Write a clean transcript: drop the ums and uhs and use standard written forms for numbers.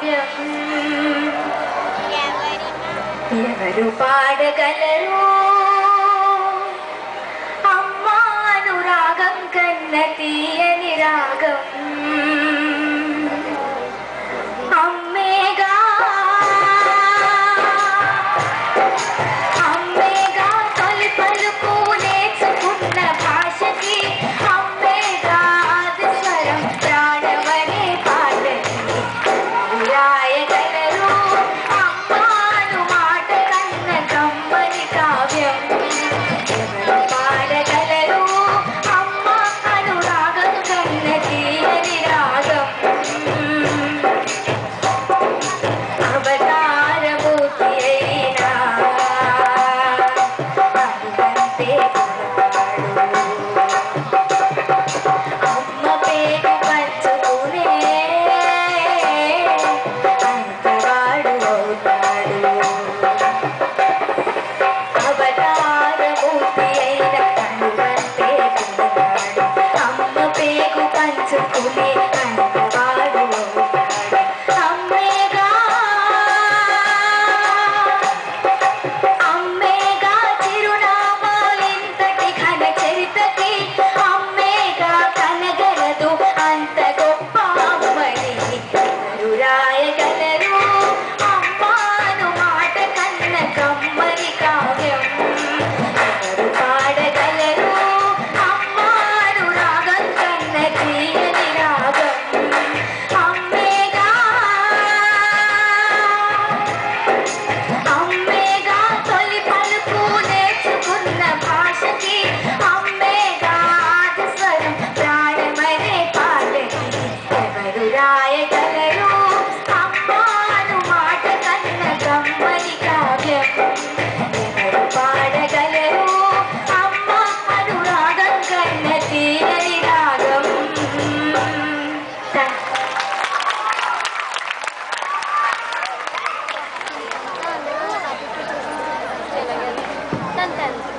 కావ్యం ఎవరు పాడగలరు అమ్మానురాగం కన్న తీయని రాగం అమ్మేగా అమ్మేగా తొలి పలుకు నేర్చుకున్న భాషకి అమ్మేగా ఆది స్వరం ప్రాణమనే పాటకి రాయగలరు అమ్మాను మాట కన్న కమ్మని కావ్యం ఎవరు పాడగలరు అమ్మ అనురాగం కన్న తీయని రాగం అవతారమూర్తి అయినా అదిగంతే అమ్మ పేరు పంచుకునే అంతవాడు అవుతాడు అవతారమూర్తి అయిన అనుగంతే అమ్మ పేరు పంచుకునే అంతవాడు అవుతాడు అమ్మేగా అమ్మేగా చిరునామాలింతటి ఘన చరితకి అమ్మేగా కనగలదు అంత గొప్ప అమ్మని ఎవరు రాయగలరు అమ్మాను మాట కన్న కమ్మని కావ్యం ఎవరు పాడగలరు అమ్మాను రాగం కన్న తీయని రాగం అమ్మేగా అమ్మేగా తొలి పలుకు నేర్చుకున్న భాషకి అమ్మేగా ఆది స్వరం ప్రాణమనే పాటకి ఎవరు రాయగలరు అమ్మాను మాట కన్న కమ్మని కావ్యం ఎవరు పాడగలరు అమ్మ అనురాగం కన్న తీయని రాగం Tan tan.